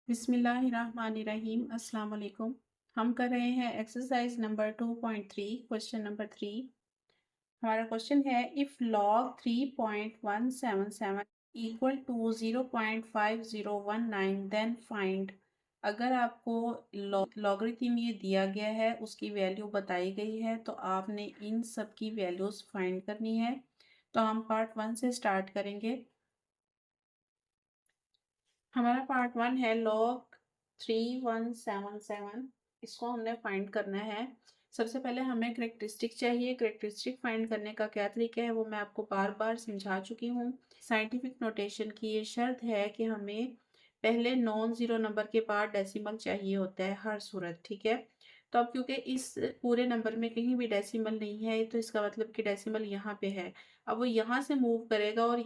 बिस्मिल्लाहिर्रहमानिर्रहीम। अस्सलाम वालेकुम। हम कर रहे हैं एक्सरसाइज नंबर 2.3 क्वेश्चन नंबर 3। हमारा क्वेश्चन है if log 3.177 equal to 0.5019 then find. अगर आपको लॉगरिथम ये दिया गया है, उसकी वैल्यू बताई गई है, तो आपने इन सब की वैल्यूज़ फाइंड करनी है। तो हम पार्ट 1 से स्टार्ट करेंगे। हमारा पार्ट 1 है लॉग 3177। इसको हमने फाइंड करना है। सबसे पहले हमें करेक्टरिस्टिक चाहिए। करेक्टरिस्टिक फाइंड करने का क्या तरीका है वो मैं आपको बार बार समझा चुकी हूँ। साइंटिफिक नोटेशन की ये शर्त है कि हमें पहले नॉन ज़ीरो नंबर के बाद डेसिमल चाहिए होता है हर सूरत, ठीक है। तो अब क्योंकि इस पूरे नंबर में कहीं भी डेसिमल नहीं है, तो इसका मतलब कि डेसिमल यहाँ पे है। अब वो यहाँ से मूव करेगा और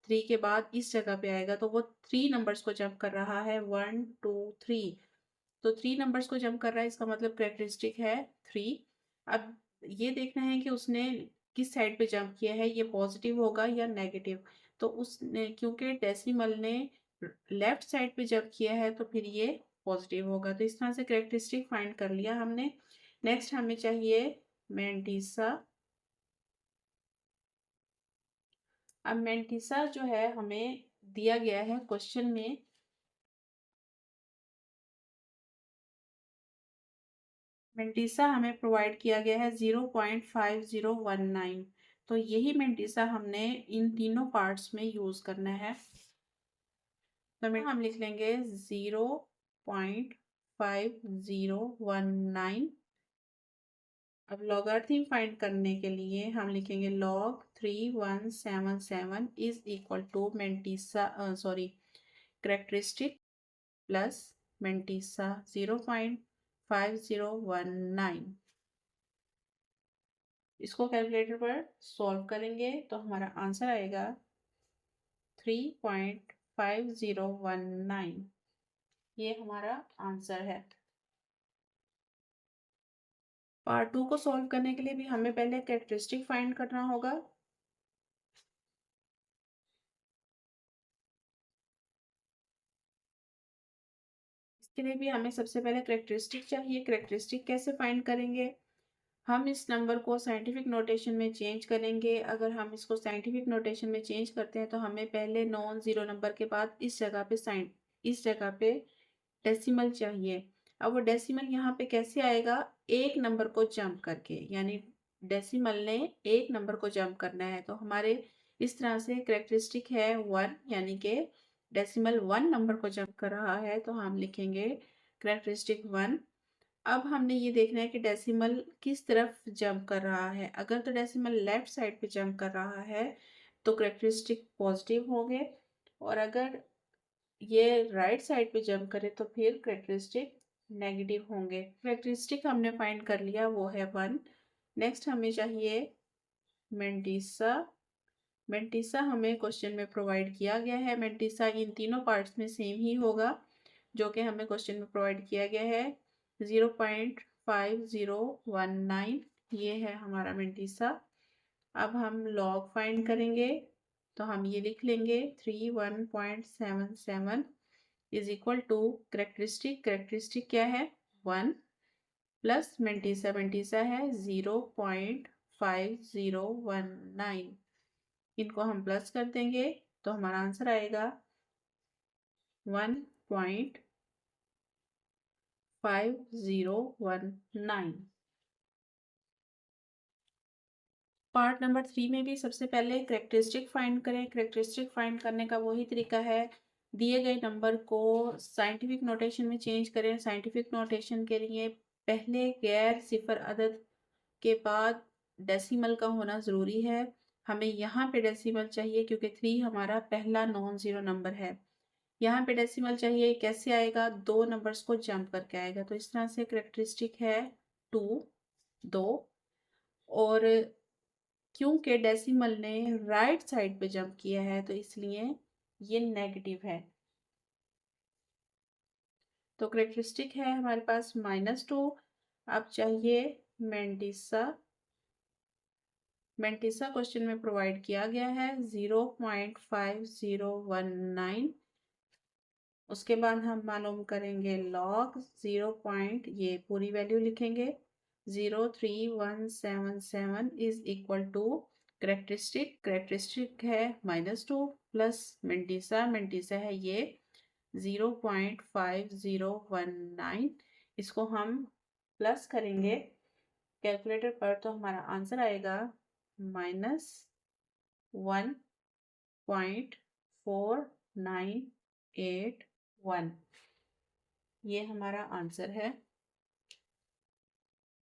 3 के बाद इस जगह पे आएगा, तो वो 3 नंबर्स को जंप कर रहा है, 1 2 3। तो 3 नंबर्स को जंप कर रहा है, इसका मतलब कैरेक्टरिस्टिक है 3। अब ये देखना है कि उसने किस साइड पे जंप किया है, ये पॉजिटिव होगा या नेगेटिव। तो उसने क्योंकि डेसिमल ने लेफ्ट साइड पे जंप किया है, तो फिर ये पॉजिटिव होगा। तो इस तरह से कैरेक्टरिस्टिक फाइंड कर लिया हमने। नेक्स्ट हमें चाहिए मैंटिसा। अब मैंटिसा जो है हमें दिया गया है क्वेश्चन में। मेंटिसा हमें प्रोवाइड किया गया है 0.5019। तो यही मेंटिसा हमने इन तीनों पार्ट्स में यूज करना है। तो हम लिख लेंगे 0.5019। अब लॉगरिथम फाइंड करने के लिए हम लिखेंगे log 3177 is equal to mantissa characteristic plus mantissa 0.5019। इसको कैलकुलेटर पर सॉल्व करेंगे तो हमारा आंसर आएगा 3.5019। ये हमारा आंसर है। पार्ट 2 को सॉल्व करने के लिए भी हमें पहले कैरेक्टरिस्टिक फाइंड करना होगा। इसके लिए भी हमें सबसे पहले कैरेक्टरिस्टिक चाहिए। कैरेक्टरिस्टिक कैसे फाइंड करेंगे? हम इस नंबर को साइंटिफिक नोटेशन में चेंज करेंगे। अगर हम इसको साइंटिफिक नोटेशन में चेंज करते हैं, तो हमें पहले नॉन ज़ीरो नंबर के बाद इस जगह पे डेसिमल चाहिए। अब वो डेसिमल यहाँ पे कैसे आएगा? एक नंबर को जंप करके, यानी डेसिमल ने एक नंबर को जंप करना है। तो हमारे इस तरह से करेक्टरिस्टिक है 1, यानी कि डेसिमल 1 नंबर को जंप कर रहा है, तो हम लिखेंगे करेक्टरिस्टिक 1। अब हमने ये देखना है कि डेसिमल किस तरफ जंप कर रहा है। अगर तो डेसिमल लेफ्ट साइड पे जंप कर रहा है, तो करेक्टरिस्टिक पॉजिटिव होंगे। और अगर ये राइट साइड पे जंप करे, तो फिर करेक्टरिस्टिक नेगेटिव होंगे। करेक्टरिस्टिक हमने फाइंड कर लिया, वो है 1। नेक्स्ट हमें चाहिए मेंटिसा। मेंटिसा हमें क्वेश्चन में प्रोवाइड किया गया है। मेंटिसा इन तीनों पार्ट्स में सेम ही होगा जो कि हमें क्वेश्चन में प्रोवाइड किया गया है, 0.5019। ये है हमारा मेंटिसा। अब हम लॉग फाइंड करेंगे, तो हम ये लिख लेंगे 31.77 is equal to characteristic. Characteristic क्या है? 1 प्लस मेंटिसा। मेंटिसा है 0.5019। इनको हम प्लस कर देंगे तो हमारा आंसर आएगा 1.5019। पार्ट नंबर 3 में भी सबसे पहले करेक्टरिस्टिक फाइंड करें। करेक्टरिस्टिक फाइंड करने का वही तरीका है, दिए गए नंबर को साइंटिफिक नोटेशन में चेंज करें। साइंटिफिक नोटेशन के लिए पहले गैर सिफर अदद के बाद डेसिमल का होना ज़रूरी है। हमें यहाँ पे डेसिमल चाहिए क्योंकि 3 हमारा पहला नॉन ज़ीरो नंबर है। यहाँ पे डेसिमल चाहिए, कैसे आएगा? 2 नंबर्स को जंप करके आएगा। तो इस तरह से करेक्टरिस्टिक है 2, 2। और क्योंकि डेसिमल ने राइट साइड पे जंप किया है, तो इसलिए ये नेगेटिव है। तो करेक्टरिस्टिक है हमारे पास -2। अब चाहिए मेंटिसा। मेंटिसा क्वेश्चन में प्रोवाइड किया गया है 0.5019। उसके बाद हम मालूम करेंगे लॉग 0 ये पूरी वैल्यू लिखेंगे 03177 इज इक्वल टू करेक्टरिस्टिक है -2 प्लस मेंटिसा है ये 0.5019। इसको हम प्लस करेंगे कैलकुलेटर पर तो हमारा आंसर आएगा -1.4981। ये हमारा आंसर है।